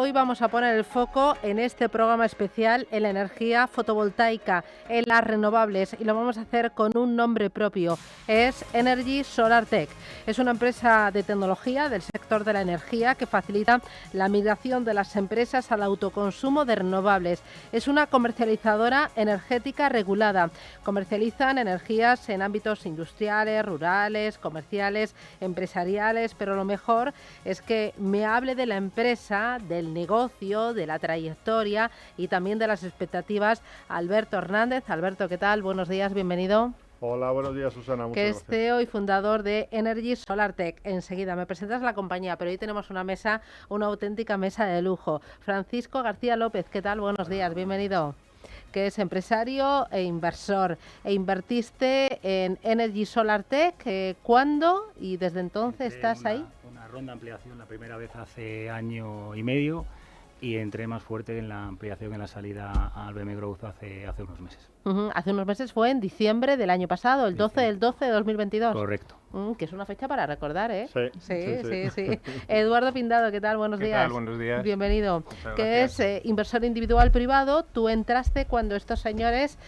hoy vamos a poner el foco en este programa especial en la energía fotovoltaica, en las renovables, y lo vamos a hacer con un nombre propio. Es Energy Solar Tech. Es una empresa de tecnología del sector de la energía que facilita la migración de las empresas al autoconsumo de renovables. Es una comercializadora energética regulada. Comercializan energías en ámbitos industriales, rurales, comerciales, empresariales, pero lo mejor es que me hable de la empresa, del negocio, de la trayectoria y también de las expectativas Alberto Hernández. Alberto, ¿qué tal? Buenos días, bienvenido. Hola, buenos días, Susana. Muchas que es gracias. CEO y fundador de Energy Solar Tech. Enseguida me presentas la compañía, pero hoy tenemos una mesa, una auténtica mesa de lujo. Francisco García López, ¿qué tal? Buenos días, bienvenido. Que es empresario e inversor. E invertiste en Energy Solar Tech, ¿cuándo? Y desde entonces estás ahí. Una ronda de ampliación la primera vez hace año y medio y entré más fuerte en la ampliación, en la salida al BM Growth hace unos meses. Hace unos meses, fue en diciembre del año pasado, el 12 del 12 de 2022. Correcto. Que es una fecha para recordar, ¿eh? Sí. Eduardo Pindado, ¿qué tal? Buenos días. ¿Qué tal? Buenos días. Bienvenido. Muchas Que gracias. es inversor individual privado. Tú entraste cuando estos señores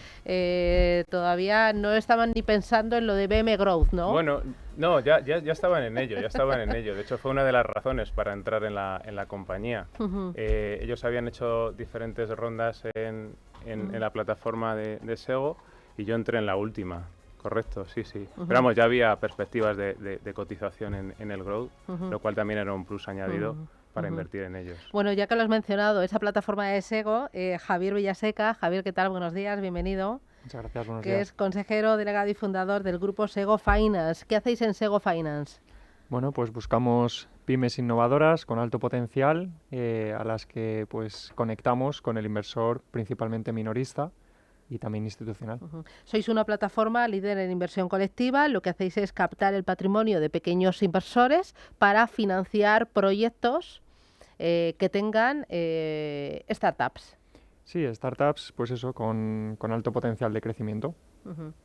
todavía no estaban ni pensando en lo de BM Growth, ¿no? Bueno, no, ya estaban en ello, De hecho, fue una de las razones para entrar en la compañía. Ellos habían hecho diferentes rondas en la plataforma de Sego y yo entré en la última. Correcto, sí. Pero vamos, ya había perspectivas de cotización en el Growth, lo cual también era un plus añadido para invertir en ellos. Bueno, ya que lo has mencionado, esa plataforma de Sego, Javier Villaseca. Javier, ¿qué tal? Buenos días, bienvenido. Muchas gracias, buenos Que días. es consejero, delegado y fundador del grupo Sego Finance. ¿Qué hacéis en Sego Finance? Bueno, pues buscamos pymes innovadoras con alto potencial a las que pues conectamos con el inversor principalmente minorista y también institucional. Sois una plataforma líder en inversión colectiva. Lo que hacéis es captar el patrimonio de pequeños inversores para financiar proyectos que tengan startups. Sí, startups, pues eso, con alto potencial de crecimiento.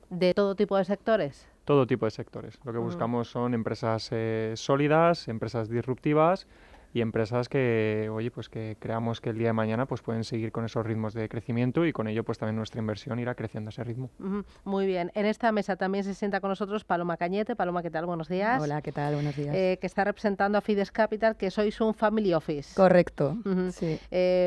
¿De todo tipo de sectores? Todo tipo de sectores. Lo que buscamos son empresas sólidas, empresas disruptivas y empresas que, oye, pues que creamos que el día de mañana pues pueden seguir con esos ritmos de crecimiento y con ello pues también nuestra inversión irá creciendo a ese ritmo. Muy bien. En esta mesa también se sienta con nosotros Paloma Cañete. Paloma, ¿qué tal? Buenos días. Hola, ¿qué tal? Buenos días. Que está representando a Fides Capital, que sois un family office. Correcto, sí.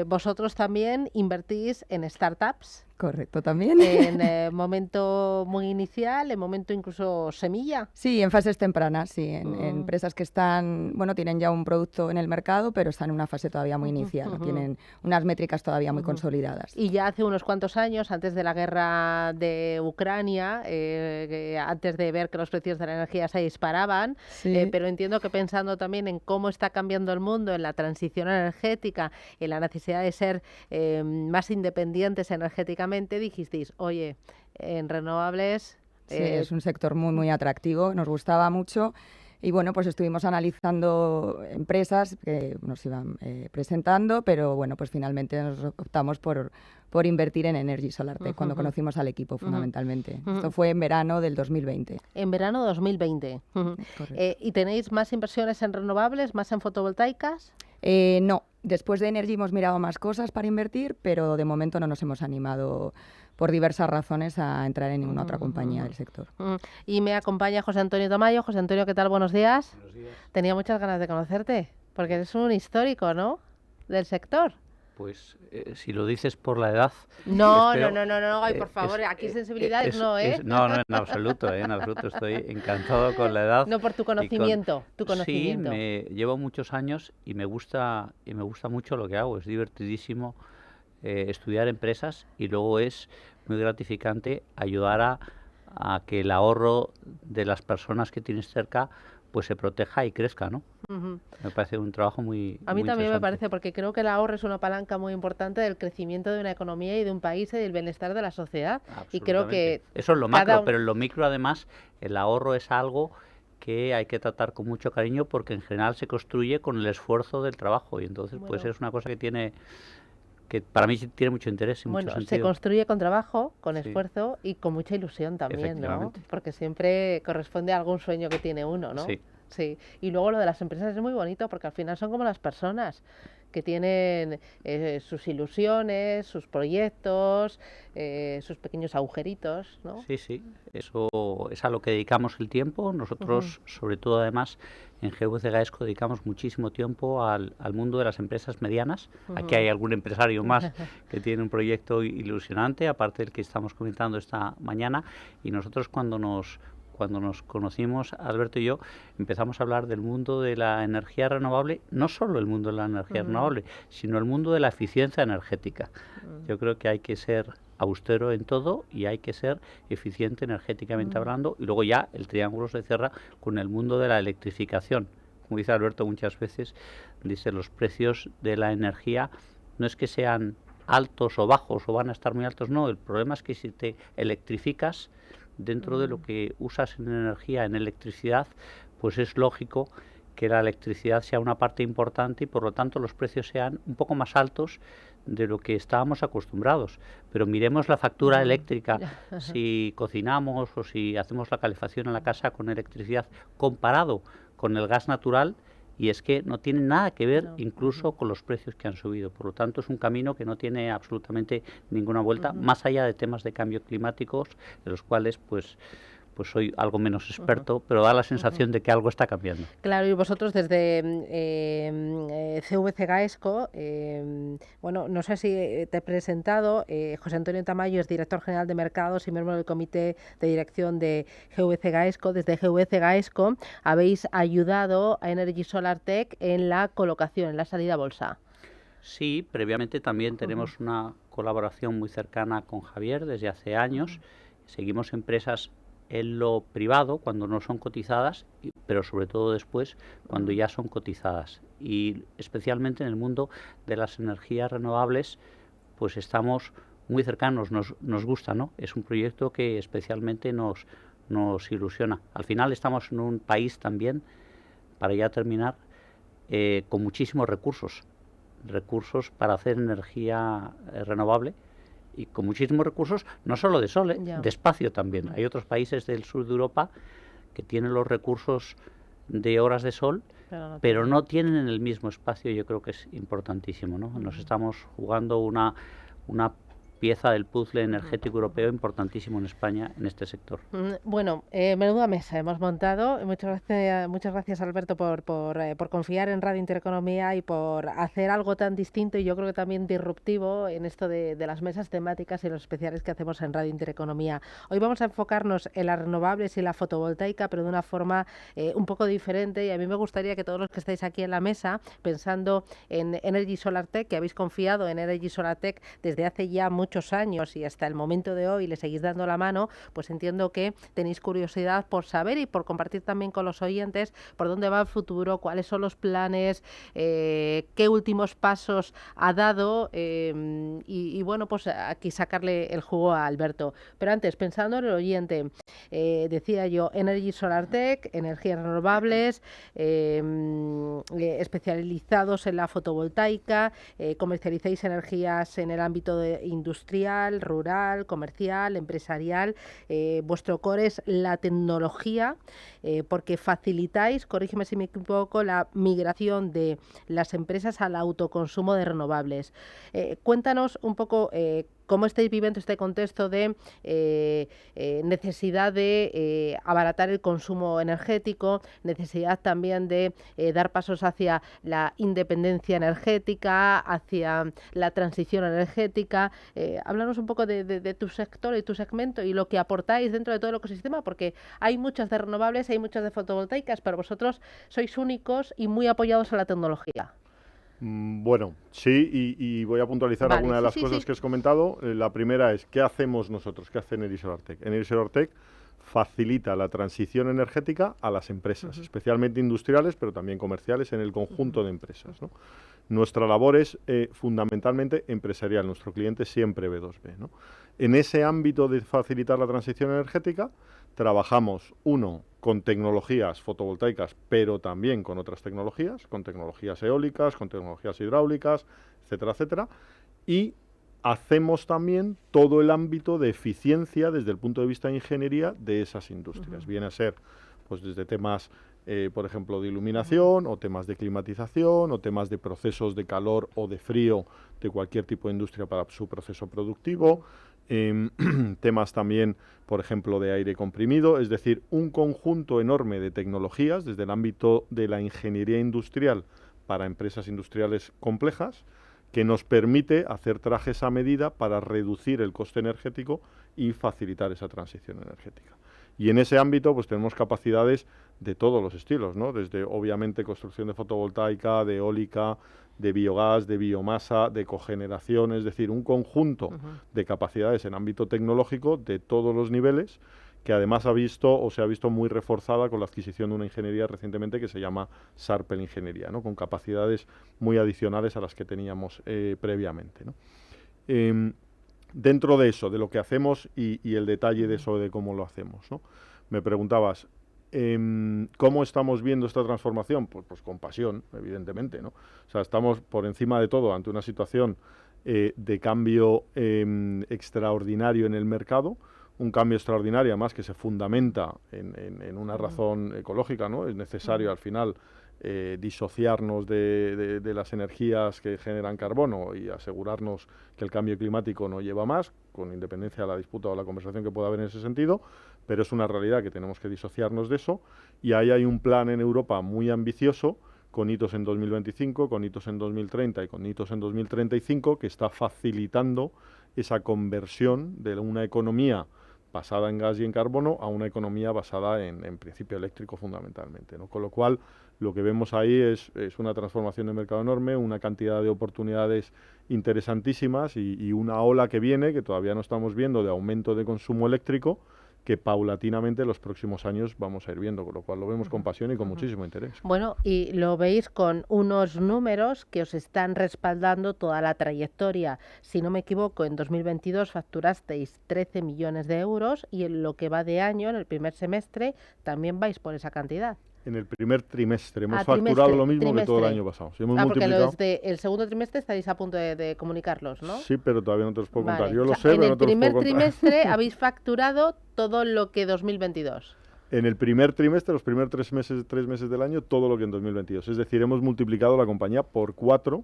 Vosotros también invertís en startups. Correcto, también. En momento muy inicial, en momento incluso semilla. Sí, en fases tempranas, sí. En empresas que están, bueno, tienen ya un producto en el mercado, pero están en una fase todavía muy inicial. No tienen unas métricas todavía muy consolidadas. Y ya hace unos cuantos años, antes de la guerra de Ucrania, antes de ver que los precios de la energía se disparaban, Sí. pero entiendo que pensando también en cómo está cambiando el mundo, en la transición energética, en la necesidad de ser más independientes energéticamente, dijisteis, oye, en renovables... Sí, es un sector muy, muy atractivo, nos gustaba mucho. Y bueno, pues estuvimos analizando empresas que nos iban presentando, pero bueno, pues finalmente nos optamos por invertir en Energy Solar Tech, cuando conocimos al equipo fundamentalmente. Esto fue en verano del 2020. En verano 2020. Correcto. ¿Y tenéis más inversiones en renovables, más en fotovoltaicas? No, después de Energy hemos mirado más cosas para invertir, pero de momento no nos hemos animado por diversas razones a entrar en ninguna otra compañía del sector. Y me acompaña José Antonio Tamayo. José Antonio, ¿qué tal? Buenos días. Buenos días. Tenía muchas ganas de conocerte, porque eres un histórico, ¿no?, del sector. Pues si lo dices por la edad... No, espero- no, ay, por favor, aquí sensibilidades no, ¿eh? No, en absoluto, estoy encantado con la edad. No por tu y con- conocimiento, Sí, llevo muchos años y me gusta mucho lo que hago, es divertidísimo estudiar empresas y luego es muy gratificante ayudar a que el ahorro de las personas que tienes cerca pues se proteja y crezca, ¿no? Me parece un trabajo muy A mí muy también me interesante. parece, porque creo que el ahorro es una palanca muy importante del crecimiento de una economía y de un país y del bienestar de la sociedad. Y creo que Absolutamente. Eso es lo cada macro, pero en lo micro además el ahorro es algo que hay que tratar con mucho cariño porque en general se construye con el esfuerzo del trabajo y entonces pues Bueno. es una cosa que para mí sí tiene mucho interés y mucho Bueno, se sentido. construye con trabajo, con Sí. esfuerzo y con mucha ilusión también, ¿no? Efectivamente. Porque siempre corresponde a algún sueño que tiene uno, ¿no? Sí. Sí. Y luego lo de las empresas es muy bonito porque al final son como las personas que tienen sus ilusiones, sus proyectos, sus pequeños agujeritos, ¿no? Sí, sí, eso es a lo que dedicamos el tiempo. Nosotros, sobre todo además, en GVC Gaesco dedicamos muchísimo tiempo al mundo de las empresas medianas. Aquí hay algún empresario más que tiene un proyecto ilusionante, aparte del que estamos comentando esta mañana, y nosotros cuando nos conocimos, Alberto y yo, empezamos a hablar del mundo de la energía renovable, no solo el mundo de la energía renovable, sino el mundo de la eficiencia energética. Yo creo que hay que ser austero en todo y hay que ser eficiente energéticamente hablando, y luego ya el triángulo se cierra con el mundo de la electrificación. Como dice Alberto muchas veces, dice, los precios de la energía no es que sean altos o bajos o van a estar muy altos, no, el problema es que si te electrificas, dentro de lo que usas en energía, en electricidad, pues es lógico que la electricidad sea una parte importante y por lo tanto los precios sean un poco más altos de lo que estábamos acostumbrados. Pero miremos la factura eléctrica, si cocinamos o si hacemos la calefacción en la casa con electricidad comparado con el gas natural, y es que no tiene nada que ver incluso con los precios que han subido. Por lo tanto, es un camino que no tiene absolutamente ninguna vuelta, más allá de temas de cambio climáticos, de los cuales pues soy algo menos experto, pero da la sensación de que algo está cambiando. Claro, y vosotros desde CVC Gaesco, bueno, no sé si te he presentado, José Antonio Tamayo es director general de mercados y miembro del comité de dirección de GVC Gaesco. Desde GVC Gaesco habéis ayudado a Energy Solar Tech en la colocación, en la salida a bolsa. Sí, previamente también tenemos una colaboración muy cercana con Javier desde hace años. Seguimos empresas en lo privado cuando no son cotizadas, pero sobre todo después cuando ya son cotizadas. Y especialmente en el mundo de las energías renovables, pues estamos muy cercanos, nos gusta, ¿no? Es un proyecto que especialmente nos ilusiona. Al final estamos en un país también, para ya terminar, con muchísimos recursos para hacer energía renovable, y con muchísimos recursos, no solo de sol, de espacio también. Hay otros países del sur de Europa que tienen los recursos de horas de sol, pero no tienen el mismo espacio. Yo creo que es importantísimo, ¿no? Nos estamos jugando una pieza del puzzle energético europeo importantísimo en España en este sector. Bueno, menuda mesa hemos montado. Muchas gracias Alberto por confiar en Radio Intereconomía y por hacer algo tan distinto y yo creo que también disruptivo en esto de las mesas temáticas y los especiales que hacemos en Radio Intereconomía. Hoy vamos a enfocarnos en las renovables y la fotovoltaica, pero de una forma un poco diferente, y a mí me gustaría que todos los que estáis aquí en la mesa, pensando en Energy Solar Tech, que habéis confiado en Energy Solar Tech desde hace ya muchos años y hasta el momento de hoy le seguís dando la mano, pues entiendo que tenéis curiosidad por saber y por compartir también con los oyentes por dónde va el futuro, cuáles son los planes, qué últimos pasos ha dado y bueno, pues aquí sacarle el jugo a Alberto. Pero antes, pensando en el oyente, decía yo, Energy Solar Tech, energías renovables, especializados en la fotovoltaica, comercializáis energías en el ámbito industrial, rural, comercial, empresarial. Vuestro core es la tecnología, porque facilitáis, corrígeme si me equivoco, la migración de las empresas al autoconsumo de renovables. Cuéntanos un poco cómo estáis viviendo este contexto de necesidad de abaratar el consumo energético, necesidad también de dar pasos hacia la independencia energética, hacia la transición energética. Háblanos un poco de tu sector y tu segmento y lo que aportáis dentro de todo el ecosistema, porque hay muchas de renovables, hay muchas de fotovoltaicas, pero vosotros sois únicos y muy apoyados a la tecnología. Bueno, sí, y voy a puntualizar algunas de las cosas que has comentado. La primera es, ¿qué hacemos nosotros? ¿Qué hace Energy Solar Tech? Energy Solar Tech facilita la transición energética a las empresas, especialmente industriales, pero también comerciales, en el conjunto de empresas, ¿no? Nuestra labor es fundamentalmente empresarial, nuestro cliente siempre B2B, ¿no? En ese ámbito de facilitar la transición energética, trabajamos, con tecnologías fotovoltaicas, pero también con otras tecnologías, con tecnologías eólicas, con tecnologías hidráulicas, etcétera, etcétera, y hacemos también todo el ámbito de eficiencia desde el punto de vista de ingeniería de esas industrias. Viene a ser pues desde temas por ejemplo, de iluminación, o temas de climatización, o temas de procesos de calor o de frío de cualquier tipo de industria para su proceso productivo, temas también, por ejemplo, de aire comprimido, es decir, un conjunto enorme de tecnologías desde el ámbito de la ingeniería industrial para empresas industriales complejas, que nos permite hacer trajes a medida para reducir el coste energético y facilitar esa transición energética. Y en ese ámbito pues tenemos capacidades de todos los estilos, ¿no? Desde obviamente construcción de fotovoltaica, de eólica, de biogás, de biomasa, de cogeneración, es decir, un conjunto de capacidades en ámbito tecnológico de todos los niveles, que además se ha visto muy reforzada con la adquisición de una ingeniería recientemente que se llama Sarpel Ingeniería, ¿no? Con capacidades muy adicionales a las que teníamos previamente, ¿no? Dentro de eso, de lo que hacemos y el detalle de eso, de cómo lo hacemos, ¿no? Me preguntabas, ¿cómo estamos viendo esta transformación? Pues con pasión, evidentemente, ¿no? O sea, estamos por encima de todo ante una situación de cambio extraordinario en el mercado, un cambio extraordinario además que se fundamenta en una razón ecológica, ¿no? Es necesario al final disociarnos de las energías que generan carbono y asegurarnos que el cambio climático no lleva más, con independencia de la disputa o la conversación que pueda haber en ese sentido, pero es una realidad que tenemos que disociarnos de eso, y ahí hay un plan en Europa muy ambicioso, con hitos en 2025, con hitos en 2030 y con hitos en 2035, que está facilitando esa conversión de una economía basada en gas y en carbono a una economía basada en principio eléctrico fundamentalmente, ¿no? Con lo cual, lo que vemos ahí es una transformación de mercado enorme, una cantidad de oportunidades interesantísimas y una ola que viene, que todavía no estamos viendo, de aumento de consumo eléctrico, que paulatinamente en los próximos años vamos a ir viendo, con lo cual lo vemos con pasión y con muchísimo interés. Bueno, y lo veis con unos números que os están respaldando toda la trayectoria. Si no me equivoco, en 2022 facturasteis 13 millones de euros y en lo que va de año, en el primer semestre, también vais por esa cantidad. En el primer trimestre hemos facturado lo mismo que todo el año pasado. Si hemos multiplicado... porque el segundo trimestre estáis a punto de comunicarlos, ¿no? Sí, pero todavía no te los puedo contar. Yo lo sé, pero no te los puedo contar. En el primer trimestre habéis facturado todo lo que 2022. En el primer trimestre, los primeros 3 meses del año, todo lo que en 2022. Es decir, hemos multiplicado la compañía por 4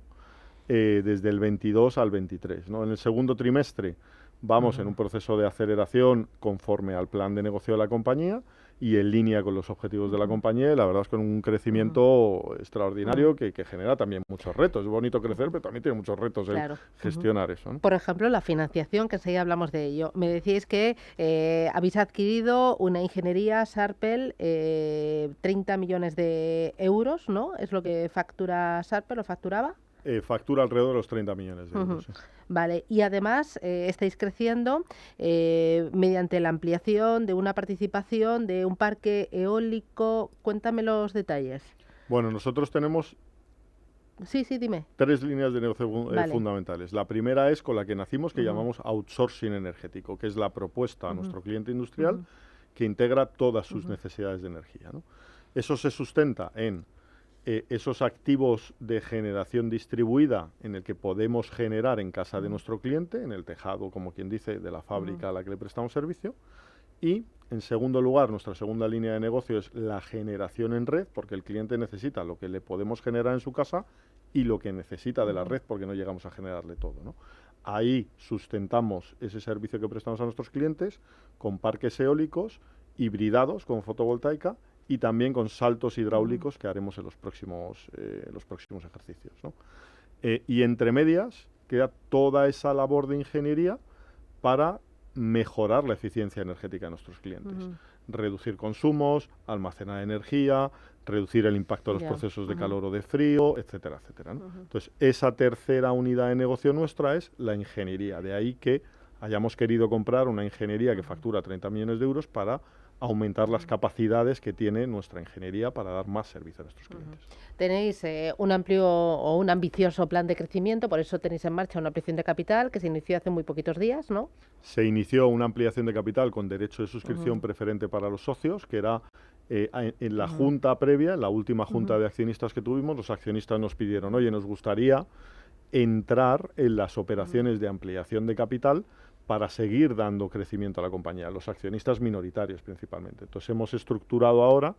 desde el 22 al 23, ¿no? En el segundo trimestre vamos en un proceso de aceleración conforme al plan de negocio de la compañía y en línea con los objetivos de la compañía, y la verdad es con un crecimiento extraordinario que genera también muchos retos. Es bonito crecer, pero también tiene muchos retos en gestionar eso, ¿no? Por ejemplo, la financiación, que enseguida hablamos de ello. Me decíais que habéis adquirido una ingeniería Sarpel, 30 millones de euros, ¿no? ¿Es lo que factura Sarpel o facturaba? Factura alrededor de los 30 millones de euros. Sí. Vale, y además estáis creciendo mediante la ampliación de una participación de un parque eólico. Cuéntame los detalles. Bueno, nosotros tenemos dime. 3 líneas de negocio fundamentales. La primera es con la que nacimos, que llamamos outsourcing energético, que es la propuesta a nuestro cliente industrial que integra todas sus necesidades de energía, ¿no? Eso se sustenta en esos activos de generación distribuida en el que podemos generar en casa de nuestro cliente, en el tejado, como quien dice, de la fábrica a la que le prestamos servicio. Y, en segundo lugar, nuestra segunda línea de negocio es la generación en red, porque el cliente necesita lo que le podemos generar en su casa y lo que necesita de la red, porque no llegamos a generarle todo, ¿no? Ahí sustentamos ese servicio que prestamos a nuestros clientes con parques eólicos hibridados con fotovoltaica y también con saltos hidráulicos que haremos en los próximos ejercicios, ¿no? Y entre medias queda toda esa labor de ingeniería para mejorar la eficiencia energética de nuestros clientes. Reducir consumos, almacenar energía, reducir el impacto de los procesos de calor o de frío, etcétera, etcétera, ¿no? Entonces, esa tercera unidad de negocio nuestra es la ingeniería. De ahí que hayamos querido comprar una ingeniería que factura 30 millones de euros para aumentar las capacidades que tiene nuestra ingeniería para dar más servicio a nuestros clientes. Tenéis un amplio o un ambicioso plan de crecimiento, por eso tenéis en marcha una ampliación de capital que se inició hace muy poquitos días, ¿no? Se inició una ampliación de capital con derecho de suscripción preferente para los socios, que era en la junta previa, en la última junta de accionistas que tuvimos, los accionistas nos pidieron, oye, nos gustaría entrar en las operaciones de ampliación de capital para seguir dando crecimiento a la compañía, los accionistas minoritarios principalmente. Entonces hemos estructurado ahora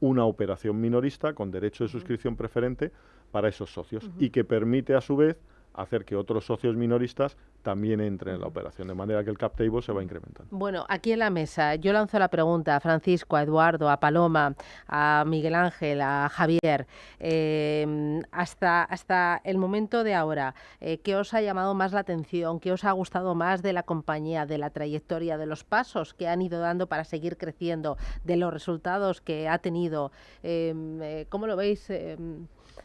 una operación minorista con derecho de suscripción preferente para esos socios y que permite a su vez hacer que otros socios minoristas también entren en la operación, de manera que el cap table se va incrementando. Bueno, aquí en la mesa yo lanzo la pregunta a Francisco, a Eduardo, a Paloma, a Miguel Ángel, a Javier, hasta el momento de ahora, ¿qué os ha llamado más la atención? ¿Qué os ha gustado más de la compañía, de la trayectoria, de los pasos que han ido dando para seguir creciendo, de los resultados que ha tenido? ¿Cómo lo veis?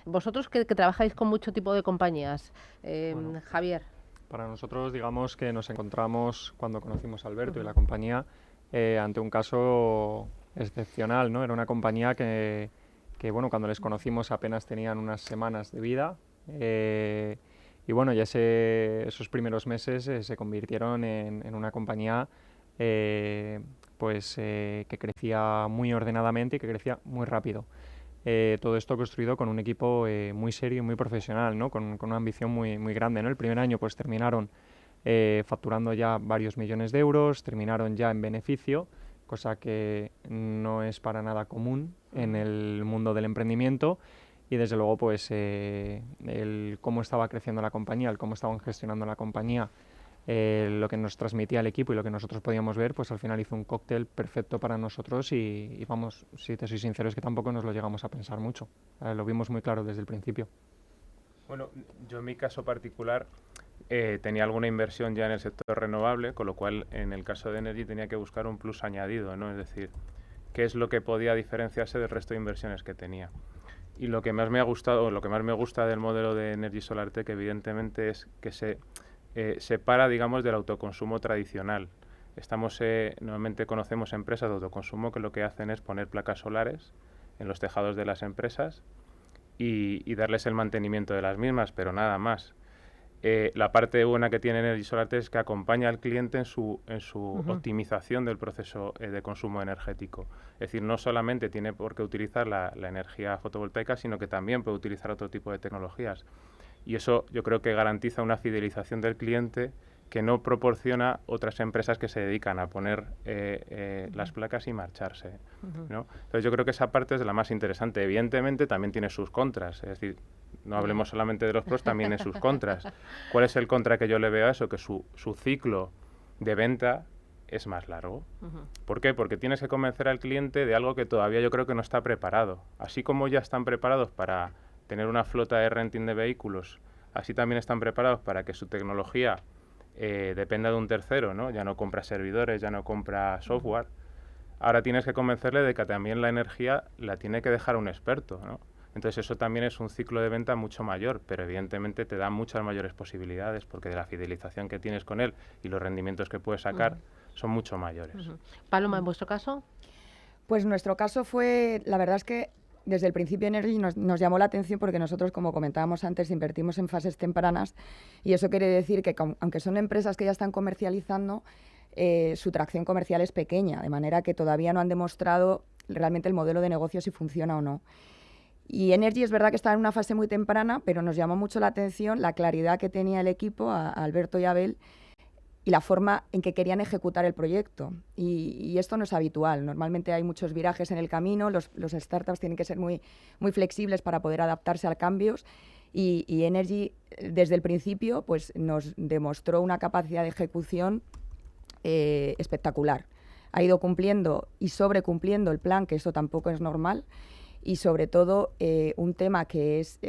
Vosotros que trabajáis con mucho tipo de compañías, bueno, Javier. Para nosotros, digamos que nos encontramos, cuando conocimos a Alberto y la compañía, ante un caso excepcional, ¿no? Era una compañía que bueno, cuando les conocimos apenas tenían unas semanas de vida, y bueno, ya esos primeros meses se convirtieron en una compañía que crecía muy ordenadamente y que crecía muy rápido. Todo esto construido con un equipo muy serio y muy profesional, ¿no? Con una ambición muy grande, ¿no? El primer año pues terminaron facturando ya varios millones de euros, terminaron ya en beneficio, cosa que no es para nada común en el mundo del emprendimiento, y desde luego pues el cómo estaba creciendo la compañía, el cómo estaban gestionando la compañía, lo que nos transmitía el equipo y lo que nosotros podíamos ver, pues al final hizo un cóctel perfecto para nosotros y vamos, si te soy sincero, es que tampoco nos lo llegamos a pensar mucho. Lo vimos muy claro desde el principio. Bueno, yo en mi caso particular tenía alguna inversión ya en el sector renovable, con lo cual en el caso de Energy tenía que buscar un plus añadido, ¿no? Es decir, qué es lo que podía diferenciarse del resto de inversiones que tenía. Y lo que más me ha gustado, lo que más me gusta del modelo de Energy SolarTech, evidentemente, es que se separa, digamos, del autoconsumo tradicional. Normalmente conocemos empresas de autoconsumo que lo que hacen es poner placas solares en los tejados de las empresas y darles el mantenimiento de las mismas, pero nada más. La parte buena que tiene Energy SolarTech es que acompaña al cliente en su optimización del proceso de consumo energético. Es decir, no solamente tiene por qué utilizar la energía fotovoltaica, sino que también puede utilizar otro tipo de tecnologías. Y eso yo creo que garantiza una fidelización del cliente que no proporciona otras empresas que se dedican a poner las placas y marcharse, ¿no? Entonces yo creo que esa parte es la más interesante. Evidentemente también tiene sus contras, es decir, no hablemos solamente de los pros, también de sus contras. ¿Cuál es el contra que yo le veo a eso? Que su ciclo de venta es más largo. ¿Por qué? Porque tienes que convencer al cliente de algo que todavía yo creo que no está preparado. Así como ya están preparados para tener una flota de renting de vehículos, así también están preparados para que su tecnología dependa de un tercero, ¿no? Ya no compra servidores, ya no compra software. Ahora tienes que convencerle de que también la energía la tiene que dejar un experto, ¿no? Entonces eso también es un ciclo de venta mucho mayor, pero evidentemente te da muchas mayores posibilidades porque de la fidelización que tienes con él y los rendimientos que puedes sacar son mucho mayores. Paloma, ¿en vuestro caso? Pues nuestro caso fue, la verdad es que desde el principio Energy nos llamó la atención porque nosotros, como comentábamos antes, invertimos en fases tempranas y eso quiere decir que aunque son empresas que ya están comercializando, su tracción comercial es pequeña, de manera que todavía no han demostrado realmente el modelo de negocio si funciona o no. Y Energy es verdad que está en una fase muy temprana, pero nos llamó mucho la atención la claridad que tenía el equipo, a Alberto y a Abel, y la forma en que querían ejecutar el proyecto. Y esto no es habitual. Normalmente hay muchos virajes en el camino, los startups tienen que ser muy flexibles para poder adaptarse a cambios, y Energy desde el principio pues, nos demostró una capacidad de ejecución espectacular. Ha ido cumpliendo y sobrecumpliendo el plan, que eso tampoco es normal, y sobre todo un tema que es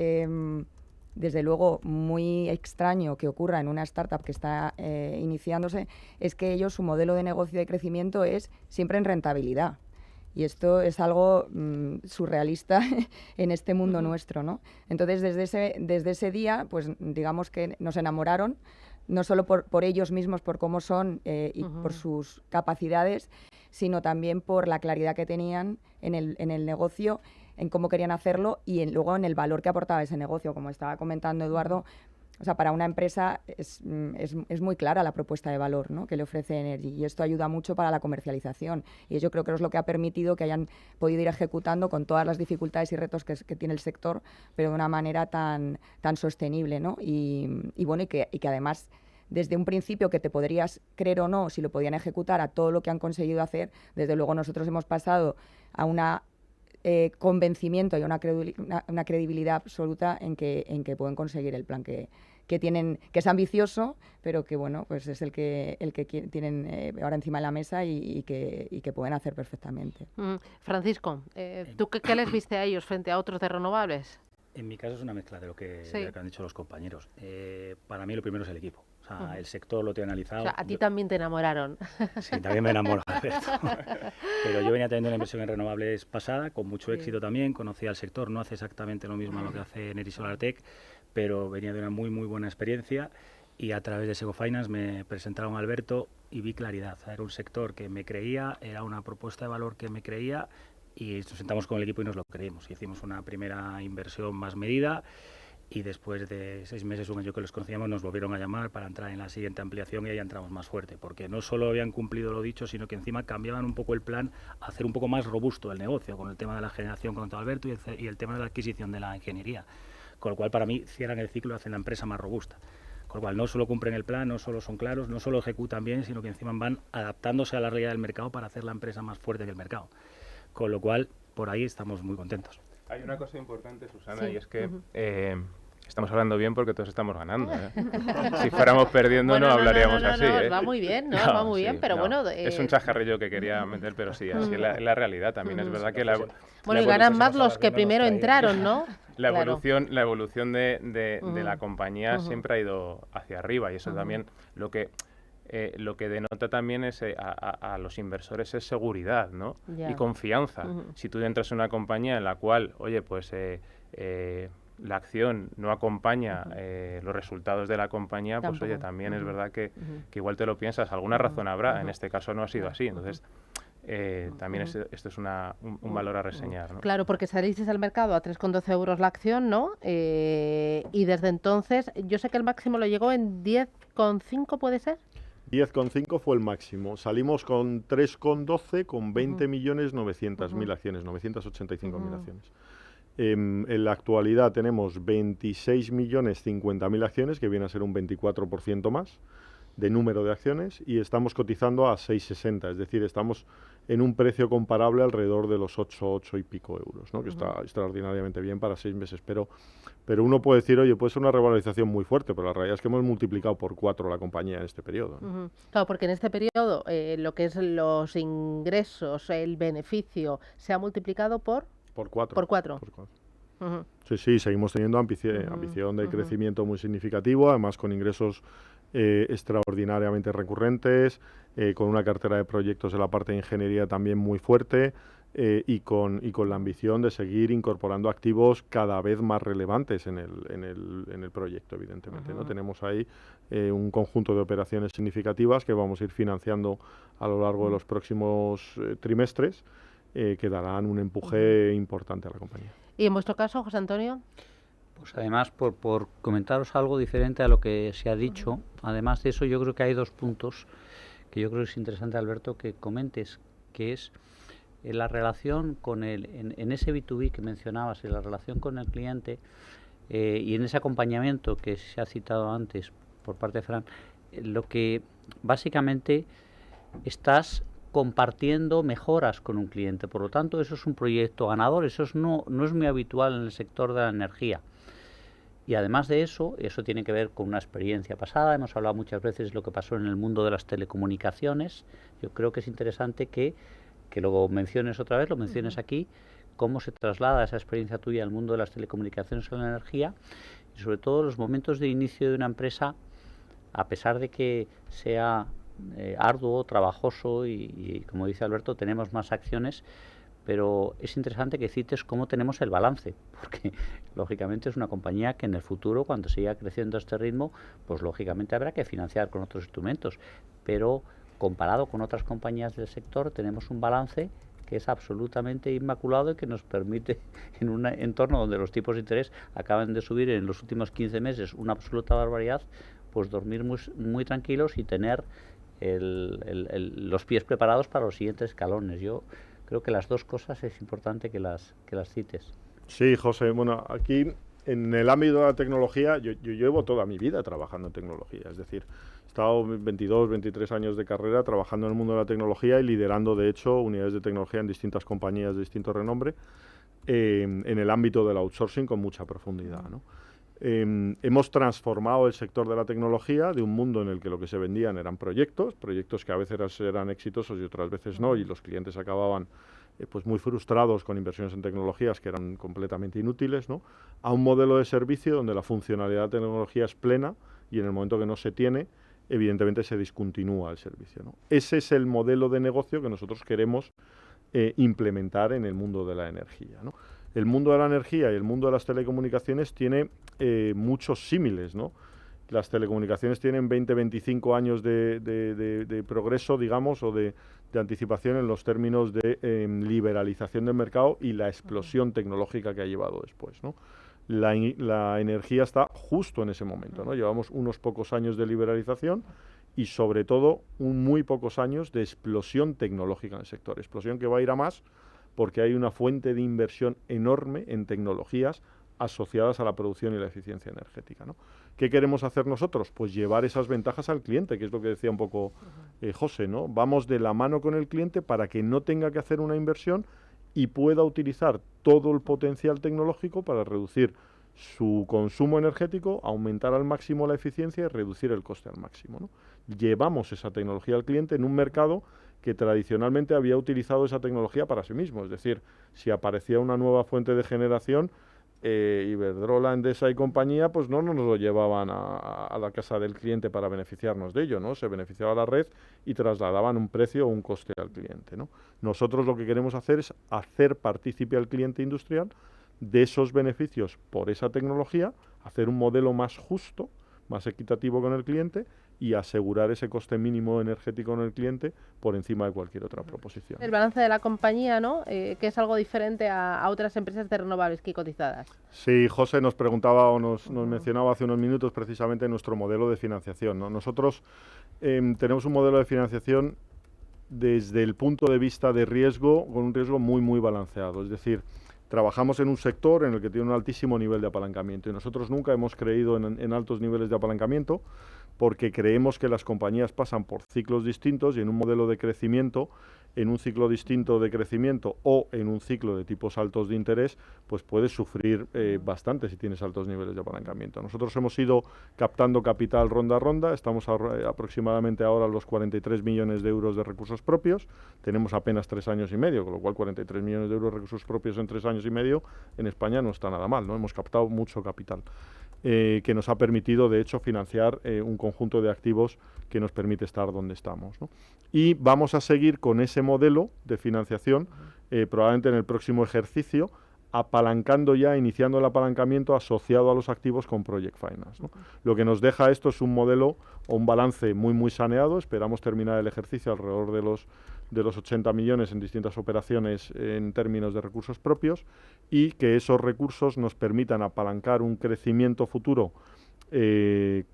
desde luego muy extraño que ocurra en una startup que está iniciándose, es que ellos, su modelo de negocio de crecimiento es siempre en rentabilidad. Y esto es algo surrealista en este mundo nuestro, ¿no? Entonces, desde ese día, pues digamos que nos enamoraron, no solo por ellos mismos, por cómo son y por sus capacidades, sino también por la claridad que tenían en el negocio, en cómo querían hacerlo y luego en el valor que aportaba ese negocio. Como estaba comentando Eduardo, o sea, para una empresa es muy clara la propuesta de valor, ¿no?, que le ofrece Energy, y esto ayuda mucho para la comercialización, y yo creo que es lo que ha permitido que hayan podido ir ejecutando con todas las dificultades y retos que tiene el sector, pero de una manera tan sostenible, ¿no? Y bueno, y que además, desde un principio que te podrías creer o no si lo podían ejecutar, a todo lo que han conseguido hacer, desde luego nosotros hemos pasado a una convencimiento y una credibilidad absoluta en que pueden conseguir el plan que tienen, que es ambicioso, pero que bueno, pues es el que tienen ahora encima de la mesa y que pueden hacer perfectamente. Francisco, ¿tú qué les viste a ellos frente a otros de renovables? En mi caso es una mezcla de lo que han dicho los compañeros. Para mí lo primero es el equipo. O sea, el sector lo tengo analizado. O sea, a ti también te enamoraron. Sí, también me enamoró, Alberto. Pero yo venía teniendo una inversión en renovables pasada, con mucho éxito también. Conocía el sector, no hace exactamente lo mismo a lo que hace Energy Solartech, pero venía de una muy, muy buena experiencia. Y a través de Sego Finance me presentaron a Alberto y vi claridad. Era un sector que me creía, era una propuesta de valor que me creía, y nos sentamos con el equipo y nos lo creímos. Hicimos una primera inversión más medida y después de 6 meses, un año que los conocíamos, nos volvieron a llamar para entrar en la siguiente ampliación y ahí entramos más fuerte, porque no solo habían cumplido lo dicho, sino que encima cambiaban un poco el plan a hacer un poco más robusto el negocio, con el tema de la generación con Alberto y el tema de la adquisición de la ingeniería. Con lo cual, para mí, cierran el ciclo y hacen la empresa más robusta. Con lo cual, no solo cumplen el plan, no solo son claros, no solo ejecutan bien, sino que encima van adaptándose a la realidad del mercado para hacer la empresa más fuerte que el mercado. Con lo cual, por ahí estamos muy contentos. Hay una cosa importante, Susana, y es que estamos hablando bien porque todos estamos ganando. Si fuéramos perdiendo, no hablaríamos así. Va muy bien, va muy bien, pero bueno... Es un chajarrillo que quería meter, pero sí, así es la realidad. También es verdad que y ganan más los que primero entraron, ¿no? La evolución de la compañía siempre ha ido hacia arriba, y eso también lo que denota también es a los inversores es seguridad, ¿no? Y confianza. Si tú entras en una compañía en la cual, oye, pues la acción no acompaña los resultados de la compañía, pues oye, también es verdad que igual te lo piensas, alguna razón habrá, en este caso no ha sido así, entonces también esto es un valor a reseñar, ¿no? Claro, porque salisteis al mercado a 3,12 euros la acción, ¿no? Y desde entonces, yo sé que el máximo lo llegó en 10,5, ¿puede ser? 10,5 fue el máximo. Salimos con 3,12 con 20.900.000 acciones, 985.000 acciones. En la actualidad tenemos 26.050.000 acciones, que viene a ser un 24% más de número de acciones, y estamos cotizando a 6,60, es decir, estamos en un precio comparable alrededor de los 8 y pico euros, ¿no? Que está extraordinariamente bien para 6 meses, pero uno puede decir, oye, puede ser una revalorización muy fuerte, pero la realidad es que hemos multiplicado por 4 la compañía en este periodo, ¿no? Claro, porque en este periodo lo que es los ingresos, el beneficio, se ha multiplicado por 4. Por 4. Sí, seguimos teniendo ambición de crecimiento muy significativo, además con ingresos extraordinariamente recurrentes, con una cartera de proyectos de la parte de ingeniería también muy fuerte, y con la ambición de seguir incorporando activos cada vez más relevantes en el proyecto, evidentemente, ¿no? Tenemos ahí un conjunto de operaciones significativas que vamos a ir financiando a lo largo de los próximos trimestres, que darán un empuje importante a la compañía. ¿Y en vuestro caso, José Antonio? Pues además, por comentaros algo diferente a lo que se ha dicho, además de eso, yo creo que hay 2 puntos que yo creo que es interesante, Alberto, que comentes, que es la relación con en ese B2B que mencionabas, en la relación con el cliente, y en ese acompañamiento que se ha citado antes por parte de Fran, lo que básicamente estás compartiendo mejoras con un cliente. Por lo tanto, eso es un proyecto ganador, eso no es muy habitual en el sector de la energía. Y además de eso tiene que ver con una experiencia pasada. Hemos hablado muchas veces de lo que pasó en el mundo de las telecomunicaciones. Yo creo que es interesante que lo menciones otra vez, lo menciones aquí, cómo se traslada esa experiencia tuya al mundo de las telecomunicaciones o la energía, y sobre todo los momentos de inicio de una empresa, a pesar de que sea arduo, trabajoso y como dice Alberto, tenemos más acciones, pero es interesante que cites cómo tenemos el balance, porque lógicamente es una compañía que en el futuro, cuando siga creciendo a este ritmo, pues lógicamente habrá que financiar con otros instrumentos, pero comparado con otras compañías del sector tenemos un balance que es absolutamente inmaculado y que nos permite, en un entorno donde los tipos de interés acaban de subir en los últimos 15 meses una absoluta barbaridad, pues dormir muy tranquilos y tener los pies preparados para los siguientes escalones. Yo creo que las 2 cosas es importante que las cites. Sí, José, bueno, aquí En el ámbito de la tecnología, yo llevo toda mi vida trabajando en tecnología, es decir, he estado 22, 23 años de carrera trabajando en el mundo de la tecnología y liderando, de hecho, unidades de tecnología en distintas compañías de distinto renombre, en el ámbito del outsourcing con mucha profundidad, ¿no? Hemos transformado el sector de la tecnología de un mundo en el que lo que se vendían eran proyectos que a veces eran exitosos y otras veces no, y los clientes acababan pues muy frustrados con inversiones en tecnologías que eran completamente inútiles, ¿no? A un modelo de servicio donde la funcionalidad de tecnología es plena y en el momento que no se tiene, evidentemente se discontinúa el servicio, ¿no? Ese es el modelo de negocio que nosotros queremos implementar en el mundo de la energía, ¿no? El mundo de la energía y el mundo de las telecomunicaciones tiene muchos símiles, ¿no? Las telecomunicaciones tienen 20, 25 años de progreso, digamos, o de anticipación en los términos de liberalización del mercado y la explosión tecnológica que ha llevado después, ¿no? La energía está justo en ese momento, ¿no? Llevamos unos pocos años de liberalización y sobre todo muy pocos años de explosión tecnológica en el sector. Explosión que va a ir a más porque hay una fuente de inversión enorme en tecnologías asociadas a la producción y la eficiencia energética, ¿no? ¿Qué queremos hacer nosotros? Pues llevar esas ventajas al cliente, que es lo que decía un poco José, ¿no? Vamos de la mano con el cliente para que no tenga que hacer una inversión y pueda utilizar todo el potencial tecnológico para reducir su consumo energético, aumentar al máximo la eficiencia y reducir el coste al máximo, ¿no? Llevamos esa tecnología al cliente en un mercado que tradicionalmente había utilizado esa tecnología para sí mismo. Es decir, si aparecía una nueva fuente de generación, Iberdrola, Endesa y compañía, pues no nos lo llevaban a la casa del cliente para beneficiarnos de ello, ¿no? Se beneficiaba la red y trasladaban un precio o un coste al cliente, ¿no? Nosotros lo que queremos hacer es hacer partícipe al cliente industrial de esos beneficios por esa tecnología, hacer un modelo más justo, más equitativo con el cliente y asegurar ese coste mínimo energético en el cliente por encima de cualquier otra proposición. El balance de la compañía, ¿no? Que es algo diferente a otras empresas de renovables que cotizadas. Sí, José nos preguntaba o nos mencionaba hace unos minutos precisamente nuestro modelo de financiación, ¿no? Nosotros tenemos un modelo de financiación desde el punto de vista de riesgo, con un riesgo muy, muy balanceado. Es decir, trabajamos en un sector en el que tiene un altísimo nivel de apalancamiento y nosotros nunca hemos creído en altos niveles de apalancamiento porque creemos que las compañías pasan por ciclos distintos y en un modelo de crecimiento, en un ciclo distinto de crecimiento o en un ciclo de tipos altos de interés, pues puedes sufrir bastante si tienes altos niveles de apalancamiento. Nosotros hemos ido captando capital ronda a ronda, estamos aproximadamente ahora a los 43 millones de euros de recursos propios, tenemos apenas 3 años y medio, con lo cual 43 millones de euros de recursos propios en 3 años y medio en España no está nada mal, ¿no? Hemos captado mucho capital. Que nos ha permitido, de hecho, financiar un conjunto de activos que nos permite estar donde estamos, ¿no? Y vamos a seguir con ese modelo de financiación, probablemente en el próximo ejercicio, apalancando ya, iniciando el apalancamiento asociado a los activos con Project Finance, ¿no? Lo que nos deja esto es un modelo o un balance muy, muy saneado. Esperamos terminar el ejercicio alrededor de los 80 millones en distintas operaciones en términos de recursos propios y que esos recursos nos permitan apalancar un crecimiento futuro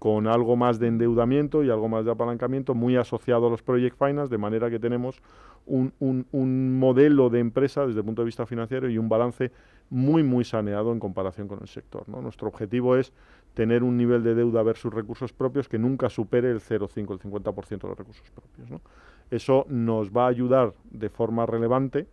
con algo más de endeudamiento y algo más de apalancamiento muy asociado a los Project Finance, de manera que tenemos un modelo de empresa desde el punto de vista financiero y un balance muy, muy saneado en comparación con el sector, ¿no? Nuestro objetivo es tener un nivel de deuda versus recursos propios que nunca supere el 0,5, el 50% de los recursos propios, ¿no? Eso nos va a ayudar de forma relevante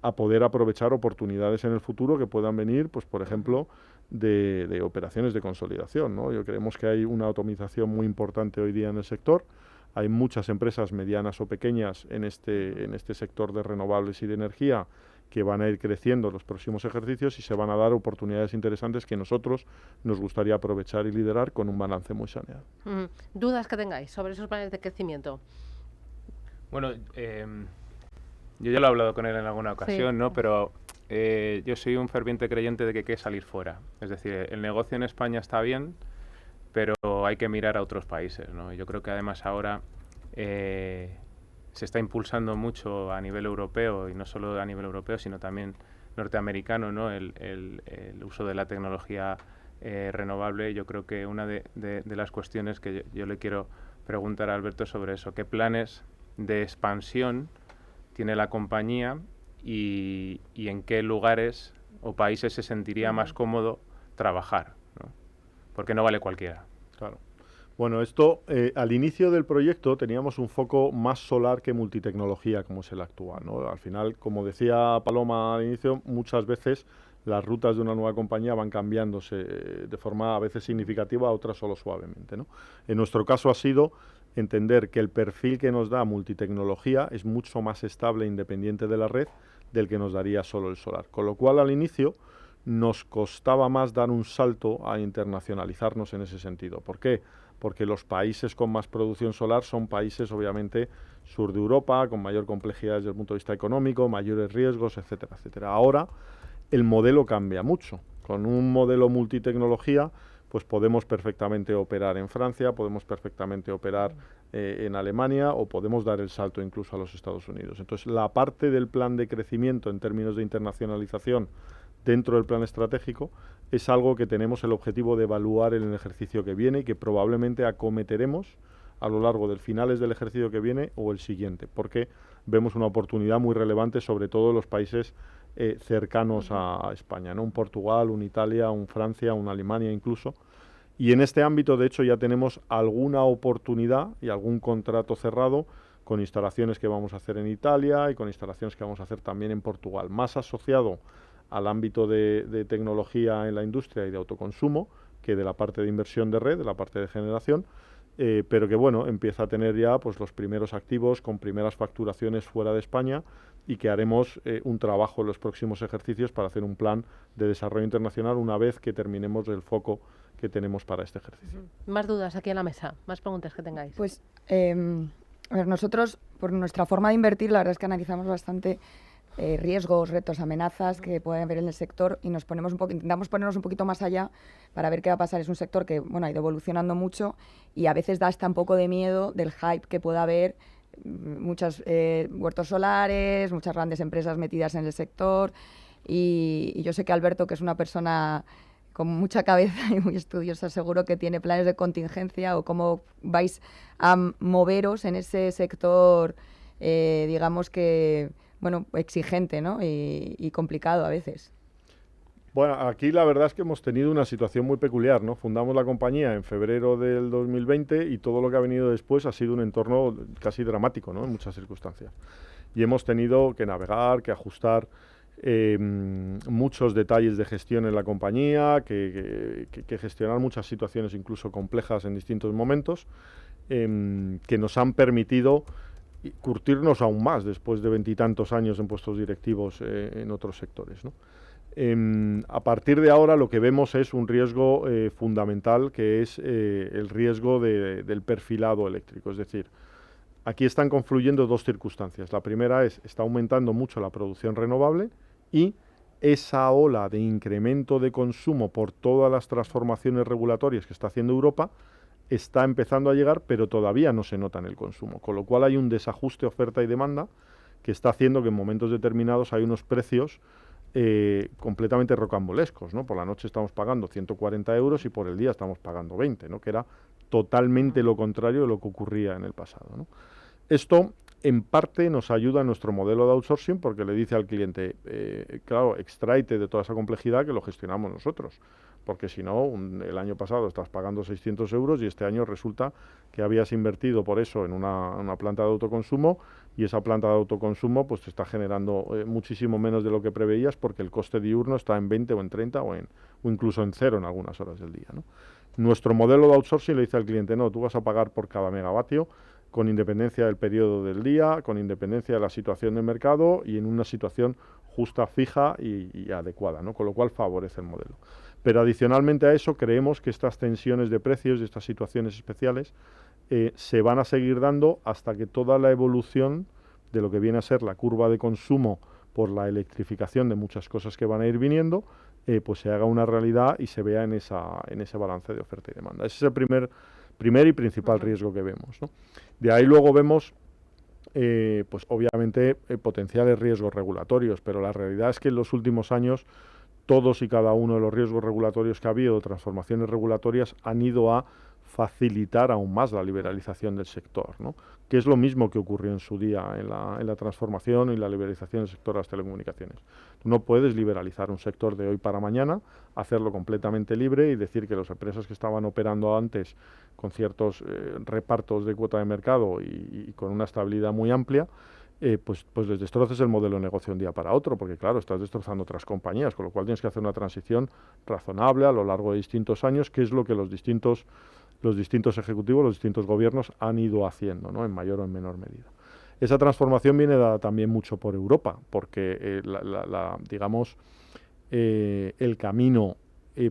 a poder aprovechar oportunidades en el futuro que puedan venir, pues por ejemplo, de operaciones de consolidación, ¿no? Yo creemos que hay una automatización muy importante hoy día en el sector. Hay muchas empresas medianas o pequeñas en este sector de renovables y de energía que van a ir creciendo en los próximos ejercicios y se van a dar oportunidades interesantes que nosotros nos gustaría aprovechar y liderar con un balance muy saneado. ¿Dudas que tengáis sobre esos planes de crecimiento? Bueno, yo ya lo he hablado con él en alguna ocasión, sí, ¿no? Pero yo soy un ferviente creyente de que hay que salir fuera. Es decir, el negocio en España está bien, pero hay que mirar a otros países, ¿no? Yo creo que además ahora se está impulsando mucho a nivel europeo, y no solo a nivel europeo, sino también norteamericano, ¿no? El uso de la tecnología renovable. Yo creo que una de las cuestiones que yo le quiero preguntar a Alberto sobre eso, ¿qué planes de expansión tiene la compañía y en qué lugares o países se sentiría más cómodo trabajar, ¿no? Porque no vale cualquiera. Claro. Bueno, esto al inicio del proyecto teníamos un foco más solar que multitecnología, como es el actual, ¿no? Al final, como decía Paloma al inicio, muchas veces las rutas de una nueva compañía van cambiándose de forma a veces significativa, a otras solo suavemente, ¿no? En nuestro caso ha sido entender que el perfil que nos da multitecnología es mucho más estable e independiente de la red del que nos daría solo el solar. Con lo cual, al inicio, nos costaba más dar un salto a internacionalizarnos en ese sentido. ¿Por qué? Porque los países con más producción solar son países, obviamente, sur de Europa, con mayor complejidad desde el punto de vista económico, mayores riesgos, etcétera, etcétera. Ahora, el modelo cambia mucho. Con un modelo multitecnología, pues podemos perfectamente operar en Francia, podemos perfectamente operar en Alemania o podemos dar el salto incluso a los Estados Unidos. Entonces, la parte del plan de crecimiento en términos de internacionalización dentro del plan estratégico es algo que tenemos el objetivo de evaluar en el ejercicio que viene y que probablemente acometeremos a lo largo del finales del ejercicio que viene o el siguiente, porque vemos una oportunidad muy relevante, sobre todo en los países cercanos a España, ¿no? Un Portugal, un Italia, un Francia, una Alemania incluso. Y en este ámbito, de hecho, ya tenemos alguna oportunidad y algún contrato cerrado con instalaciones que vamos a hacer en Italia y con instalaciones que vamos a hacer también en Portugal, más asociado al ámbito de tecnología en la industria y de autoconsumo que de la parte de inversión de red, de la parte de generación, pero que bueno, empieza a tener ya pues los primeros activos con primeras facturaciones fuera de España y que haremos un trabajo en los próximos ejercicios para hacer un plan de desarrollo internacional una vez que terminemos el foco que tenemos para este ejercicio. Más dudas aquí en la mesa, más preguntas que tengáis. Pues a ver, nosotros, por nuestra forma de invertir, la verdad es que analizamos bastante riesgos, retos, amenazas que pueden haber en el sector y intentamos ponernos un poquito más allá para ver qué va a pasar. Es un sector que ha ido evolucionando mucho y a veces da hasta un poco de miedo del hype que pueda haber, muchos huertos solares, muchas grandes empresas metidas en el sector y yo sé que Alberto, que es una persona con mucha cabeza y muy estudiosa, seguro que tiene planes de contingencia o cómo vais a moveros en ese sector, digamos que exigente, ¿no? y complicado a veces. Bueno, aquí la verdad es que hemos tenido una situación muy peculiar, ¿no? Fundamos la compañía en febrero del 2020 y todo lo que ha venido después ha sido un entorno casi dramático, ¿no? En muchas circunstancias. Y hemos tenido que navegar, que ajustar muchos detalles de gestión en la compañía, que gestionar muchas situaciones incluso complejas en distintos momentos, que nos han permitido curtirnos aún más después de 20 y tantos años en puestos directivos en otros sectores, ¿no? A partir de ahora lo que vemos es un riesgo fundamental, que es el riesgo del perfilado eléctrico. Es decir, aquí están confluyendo dos circunstancias. La primera está aumentando mucho la producción renovable y esa ola de incremento de consumo por todas las transformaciones regulatorias que está haciendo Europa está empezando a llegar, pero todavía no se nota en el consumo, con lo cual hay un desajuste oferta y demanda que está haciendo que en momentos determinados hay unos precios completamente rocambolescos, ¿no? Por la noche estamos pagando 140 euros y por el día estamos pagando 20, ¿no? Que era totalmente lo contrario de lo que ocurría en el pasado, ¿no? Esto, en parte, nos ayuda en nuestro modelo de outsourcing porque le dice al cliente, claro, extráete de toda esa complejidad que lo gestionamos nosotros, porque si no, el año pasado estás pagando 600 euros y este año resulta que habías invertido por eso en una planta de autoconsumo y esa planta de autoconsumo pues te está generando muchísimo menos de lo que preveías porque el coste diurno está en 20 o en 30 o incluso en 0 en algunas horas del día, ¿no? Nuestro modelo de outsourcing le dice al cliente, no, tú vas a pagar por cada megavatio con independencia del periodo del día, con independencia de la situación del mercado y en una situación justa, fija y adecuada, ¿no? Con lo cual favorece el modelo. Pero adicionalmente a eso creemos que estas tensiones de precios y estas situaciones especiales se van a seguir dando hasta que toda la evolución de lo que viene a ser la curva de consumo por la electrificación de muchas cosas que van a ir viniendo, pues se haga una realidad y se vea en ese balance de oferta y demanda. Ese es el primer y principal riesgo que vemos, ¿no? De ahí luego vemos pues obviamente potenciales riesgos regulatorios, pero la realidad es que en los últimos años todos y cada uno de los riesgos regulatorios que ha habido, transformaciones regulatorias, han ido a facilitar aún más la liberalización del sector, ¿no? Que es lo mismo que ocurrió en su día en la transformación y la liberalización del sector de las telecomunicaciones. Tú no puedes liberalizar un sector de hoy para mañana, hacerlo completamente libre y decir que las empresas que estaban operando antes con ciertos repartos de cuota de mercado y con una estabilidad muy amplia, pues les destroces el modelo de negocio de un día para otro, porque claro, estás destrozando otras compañías, con lo cual tienes que hacer una transición razonable a lo largo de distintos años, que es lo que los distintos ejecutivos, los distintos gobiernos han ido haciendo, ¿no? En mayor o en menor medida. Esa transformación viene dada también mucho por Europa, porque digamos, el camino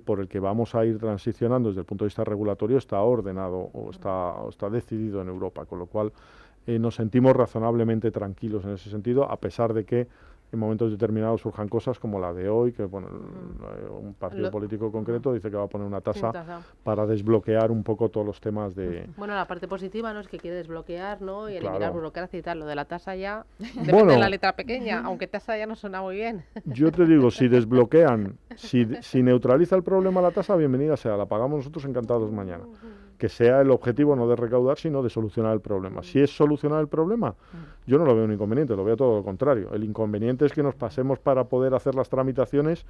por el que vamos a ir transicionando desde el punto de vista regulatorio está ordenado o está decidido en Europa, con lo cual nos sentimos razonablemente tranquilos en ese sentido, a pesar de que en momentos determinados surjan cosas como la de hoy, que bueno, un partido político concreto dice que va a poner una tasa para desbloquear un poco todos los temas de... Bueno, la parte positiva, ¿no?, es que quiere desbloquear, ¿no?, y eliminar Claro. burocracia y tal. Lo de la tasa ya depende de la letra pequeña, aunque tasa ya no suena muy bien. Yo te digo, si desbloquean, si neutraliza el problema la tasa, bienvenida sea, la pagamos nosotros encantados mañana. Que sea el objetivo no de recaudar, sino de solucionar el problema. Si es solucionar el problema, yo no lo veo un inconveniente, lo veo todo lo contrario. El inconveniente es que nos pasemos para poder hacer las tramitaciones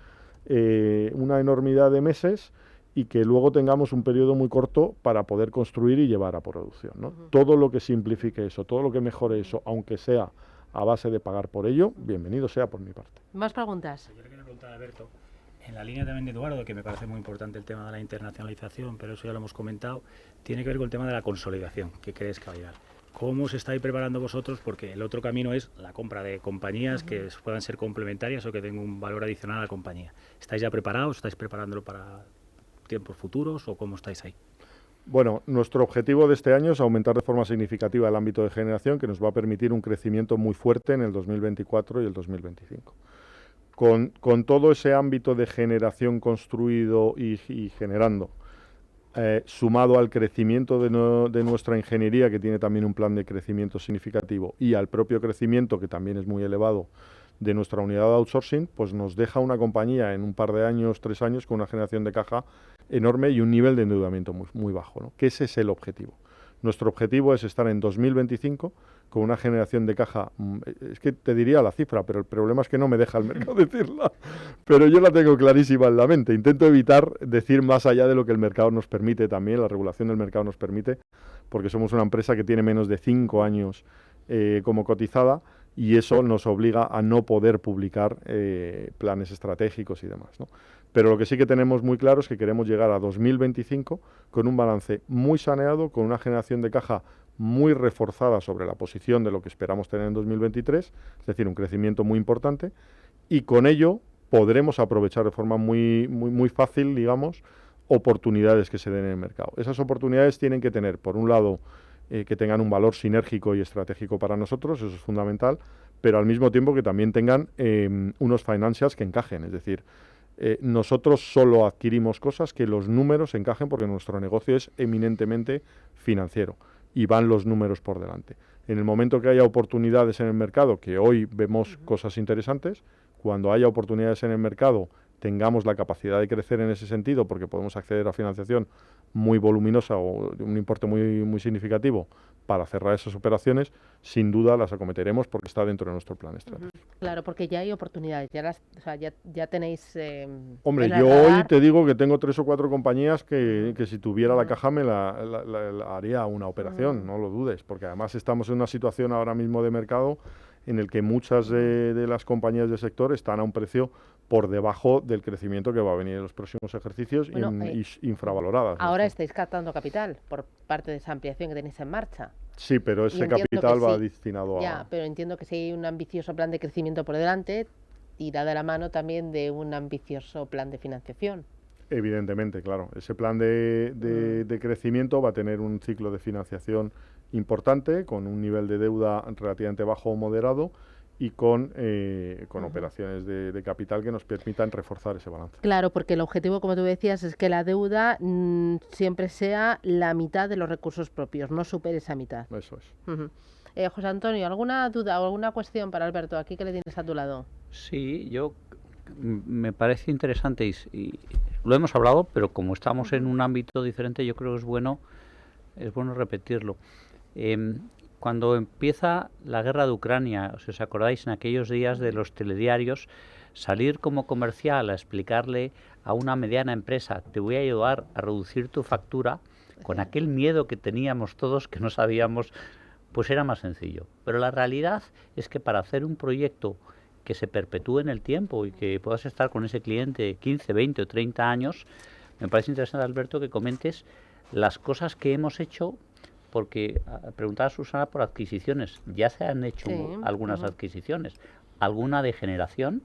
una enormidad de meses y que luego tengamos un periodo muy corto para poder construir y llevar a producción, ¿no? Todo lo que simplifique eso, todo lo que mejore eso, aunque sea a base de pagar por ello, bienvenido sea por mi parte. ¿Más preguntas? Yo le quería preguntar a Alberto, en la línea también de Eduardo, que me parece muy importante el tema de la internacionalización, pero eso ya lo hemos comentado, tiene que ver con el tema de la consolidación, que crees que va a llegar. ¿Cómo os estáis preparando vosotros? Porque el otro camino es la compra de compañías que puedan ser complementarias o que tengan un valor adicional a la compañía. ¿Estáis ya preparados? ¿Estáis preparándolo para tiempos futuros o cómo estáis ahí? Bueno, nuestro objetivo de este año es aumentar de forma significativa el ámbito de generación, que nos va a permitir un crecimiento muy fuerte en el 2024 y el 2025. Con todo ese ámbito de generación construido y generando, sumado al crecimiento de nuestra ingeniería, que tiene también un plan de crecimiento significativo, y al propio crecimiento, que también es muy elevado, de nuestra unidad de outsourcing, pues nos deja una compañía en un par de años, 3 años, con una generación de caja enorme y un nivel de endeudamiento muy, muy bajo, ¿no? Que ese es el objetivo. Nuestro objetivo es estar en 2025 con una generación de caja, es que te diría la cifra, pero el problema es que no me deja el mercado decirla, pero yo la tengo clarísima en la mente. Intento evitar decir más allá de lo que el mercado nos permite también, la regulación del mercado nos permite, porque somos una empresa que tiene menos de 5 años como cotizada, y eso nos obliga a no poder publicar planes estratégicos y demás, ¿no? Pero lo que sí que tenemos muy claro es que queremos llegar a 2025 con un balance muy saneado, con una generación de caja muy reforzada sobre la posición de lo que esperamos tener en 2023, es decir, un crecimiento muy importante, y con ello podremos aprovechar de forma muy, muy, muy fácil, digamos, oportunidades que se den en el mercado. Esas oportunidades tienen que tener, por un lado, que tengan un valor sinérgico y estratégico para nosotros, eso es fundamental, pero al mismo tiempo que también tengan unos financials que encajen, es decir, nosotros solo adquirimos cosas que los números encajen, porque nuestro negocio es eminentemente financiero y van los números por delante. En el momento que haya oportunidades en el mercado, que hoy vemos cosas interesantes, cuando haya oportunidades en el mercado, tengamos la capacidad de crecer en ese sentido, porque podemos acceder a financiación muy voluminosa o de un importe muy, muy significativo para cerrar esas operaciones, sin duda las acometeremos porque está dentro de nuestro plan estratégico. Claro, porque ya hay oportunidades, ya tenéis... Hombre, yo hoy te digo que tengo 3 o 4 compañías que si tuviera la caja me la haría una operación, no lo dudes, porque además estamos en una situación ahora mismo de mercado en el que muchas de las compañías del sector están a un precio por debajo del crecimiento que va a venir en los próximos ejercicios, y infravaloradas. Ahora estáis captando capital por parte de esa ampliación que tenéis en marcha. Sí, pero ese capital va destinado a... Ya, pero entiendo que si hay un ambicioso plan de crecimiento por delante, irá de la mano también de un ambicioso plan de financiación. Evidentemente, claro. Ese plan de crecimiento va a tener un ciclo de financiación importante, con un nivel de deuda relativamente bajo o moderado, y con operaciones de capital que nos permitan reforzar ese balance. Claro, porque el objetivo, como tú decías, es que la deuda siempre sea la mitad de los recursos propios, no supere esa mitad. Eso es. José Antonio, ¿alguna duda o alguna cuestión para Alberto? Aquí que le tienes a tu lado. Sí, me parece interesante y lo hemos hablado, pero como estamos en un ámbito diferente, yo creo que es bueno es bueno repetirlo. Cuando empieza la guerra de Ucrania, si os acordáis, en aquellos días de los telediarios, salir como comercial a explicarle a una mediana empresa, te voy a ayudar a reducir tu factura, con aquel miedo que teníamos todos que no sabíamos, pues era más sencillo. Pero la realidad es que para hacer un proyecto que se perpetúe en el tiempo y que puedas estar con ese cliente 15, 20 o 30 años, me parece interesante, Alberto, que comentes las cosas que hemos hecho, porque preguntaba Susana por adquisiciones. Ya se han hecho algunas adquisiciones, alguna de generación,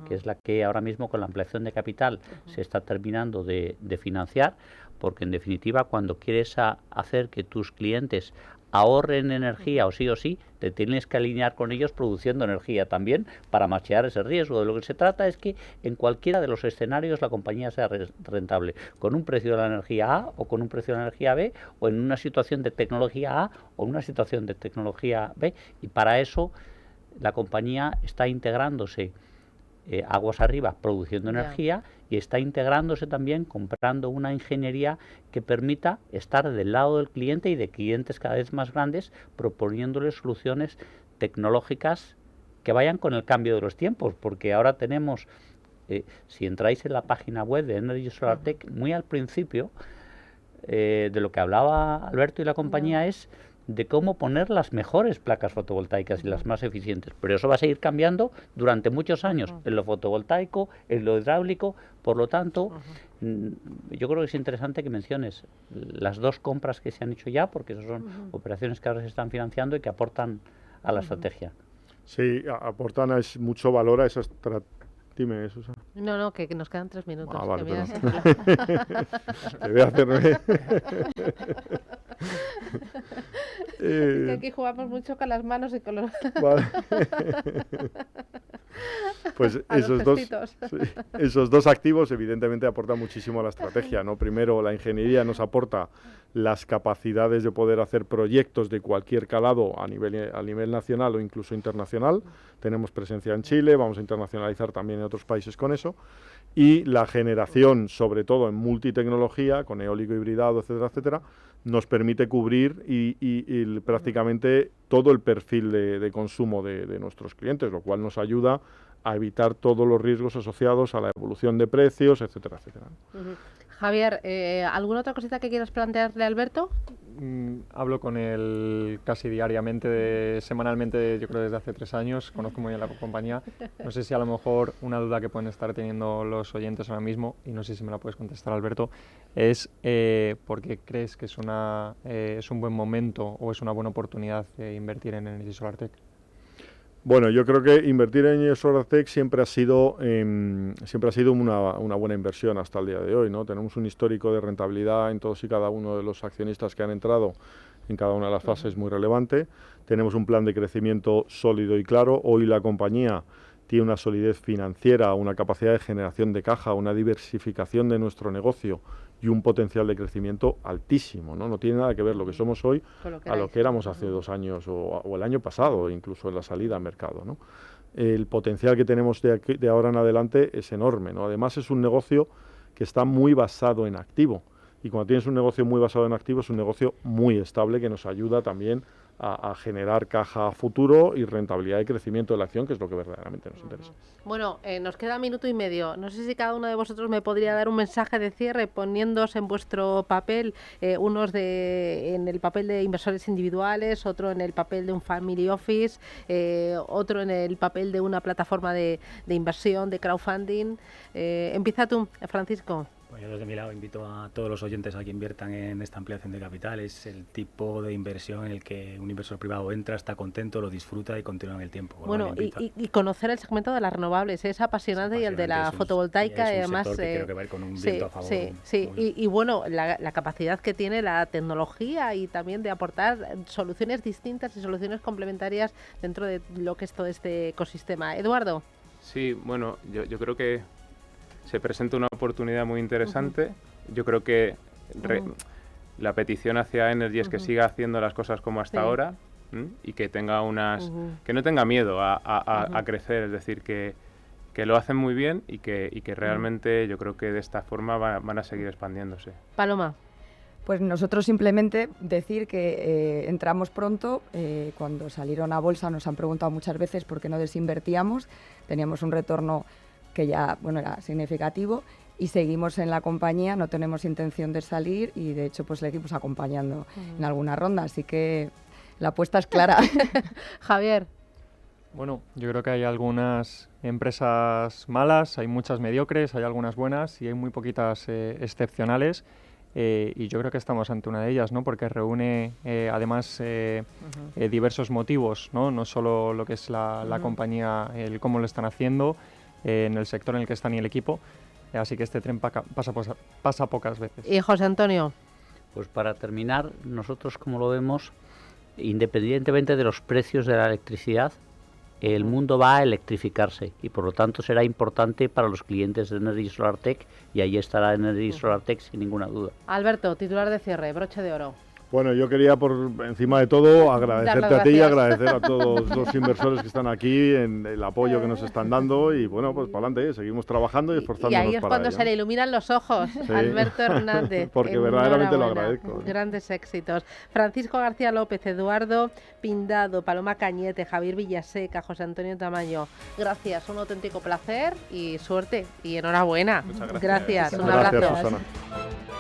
que es la que ahora mismo con la ampliación de capital se está terminando de financiar, porque en definitiva cuando quieres hacer que tus clientes ahorren energía o sí, te tienes que alinear con ellos produciendo energía también para machear ese riesgo. De lo que se trata es que en cualquiera de los escenarios la compañía sea rentable, con un precio de la energía A o con un precio de la energía B, o en una situación de tecnología A o en una situación de tecnología B, y para eso la compañía está integrándose aguas arriba produciendo energía y está integrándose también comprando una ingeniería que permita estar del lado del cliente y de clientes cada vez más grandes, proponiéndoles soluciones tecnológicas que vayan con el cambio de los tiempos, porque ahora tenemos, si entráis en la página web de Energy Solar Tech, muy al principio de lo que hablaba Alberto y la compañía es de cómo poner las mejores placas fotovoltaicas y las más eficientes. Pero eso va a seguir cambiando durante muchos años, en lo fotovoltaico, en lo hidráulico. Por lo tanto, yo creo que es interesante que menciones las dos compras que se han hecho ya, porque esas son operaciones que ahora se están financiando y que aportan a la estrategia. Sí, aportan mucho valor a esa estrategia. Dime, Susana. No, que nos quedan 3 minutos. Ah, vale, te voy a hacerme... que aquí jugamos mucho con las manos y con los... Vale. Pues esos dos activos evidentemente aportan muchísimo a la estrategia, ¿no? Primero, la ingeniería nos aporta las capacidades de poder hacer proyectos de cualquier calado a nivel nacional o incluso internacional. Tenemos presencia en Chile, vamos a internacionalizar también en otros países con eso. Y la generación, sobre todo en multitecnología, con eólico hibridado, etcétera, etcétera, nos permite cubrir y prácticamente todo el perfil de consumo de nuestros clientes, lo cual nos ayuda a evitar todos los riesgos asociados a la evolución de precios, etcétera, etcétera. Javier, ¿alguna otra cosita que quieras plantearle a Alberto? Hablo con él casi diariamente, semanalmente, yo creo desde hace 3 años, conozco muy bien la compañía. No sé si a lo mejor una duda que pueden estar teniendo los oyentes ahora mismo, y no sé si me la puedes contestar, Alberto, es ¿por qué crees que es un buen momento o es una buena oportunidad de invertir en Energy Solar Tech? Bueno, yo creo que invertir en Energy Solar Tech siempre ha sido una buena inversión hasta el día de hoy, ¿no? Tenemos un histórico de rentabilidad en todos y cada uno de los accionistas que han entrado en cada una de las fases muy relevante. Tenemos un plan de crecimiento sólido y claro. Hoy la compañía tiene una solidez financiera, una capacidad de generación de caja, una diversificación de nuestro negocio y un potencial de crecimiento altísimo, ¿no? No tiene nada que ver lo que somos hoy a lo que éramos hace 2 años o el año pasado, incluso en la salida al mercado, ¿no? El potencial que tenemos de ahora en adelante es enorme, ¿no? Además es un negocio que está muy basado en activo, y cuando tienes un negocio muy basado en activo es un negocio muy estable que nos ayuda también a generar caja a futuro y rentabilidad y crecimiento de la acción, que es lo que verdaderamente nos interesa. Bueno, nos queda 1 minuto y medio. No sé si cada uno de vosotros me podría dar un mensaje de cierre poniéndose en vuestro papel, unos en el papel de inversores individuales, otro en el papel de un family office, otro en el papel de una plataforma de inversión, de crowdfunding. Empieza tú, Francisco. Pues yo desde mi lado invito a todos los oyentes a que inviertan en esta ampliación de capital. Es el tipo de inversión en el que un inversor privado entra, está contento, lo disfruta y continúa en el tiempo. Bueno, y conocer el segmento de las renovables es apasionante, y el de la fotovoltaica, es además. Que creo que va a ir con un viento a favor. Y bueno, la capacidad que tiene la tecnología y también de aportar soluciones distintas y soluciones complementarias dentro de lo que es todo este ecosistema. Eduardo. Sí, bueno, yo creo que se presenta una oportunidad muy interesante. Yo creo que la petición hacia Energy es que siga haciendo las cosas como hasta ahora, y que tenga que no tenga miedo a crecer, es decir, que lo hacen muy bien y que realmente yo creo que de esta forma van a seguir expandiéndose. Paloma. Pues nosotros simplemente decir que entramos pronto, cuando salieron a bolsa nos han preguntado muchas veces por qué no desinvertíamos, teníamos un retorno que ya era significativo y seguimos en la compañía, no tenemos intención de salir y de hecho pues seguimos acompañando en alguna ronda, así que la apuesta es clara. Javier. Bueno, yo creo que hay algunas empresas malas, hay muchas mediocres, hay algunas buenas y hay muy poquitas excepcionales. Y yo creo que estamos ante una de ellas, ¿no? Porque reúne además diversos motivos, ¿no? Solo lo que es la compañía, el cómo lo están haciendo, en el sector en el que están y el equipo. Así que este tren pasa pocas veces. ¿Y José Antonio? Pues para terminar, nosotros como lo vemos, independientemente de los precios de la electricidad, el mundo va a electrificarse y por lo tanto será importante para los clientes de Energy Solar Tech y ahí estará Energy Solar Tech sin ninguna duda. Alberto, titular de cierre, broche de oro. Bueno, yo quería por encima de todo agradecerte a ti y agradecer a todos los inversores que están aquí en el apoyo que nos están dando y bueno, pues para adelante, seguimos trabajando y esforzándonos para ello. Y ahí es cuando se le iluminan los ojos, sí. Alberto Hernández. Porque verdaderamente lo agradezco. Grandes éxitos. Francisco García López, Eduardo Pindado, Paloma Cañete, Javier Villaseca, José Antonio Tamayo. Gracias, un auténtico placer y suerte y enhorabuena. Muchas gracias. Un abrazo. abrazo. Gracias, Susana.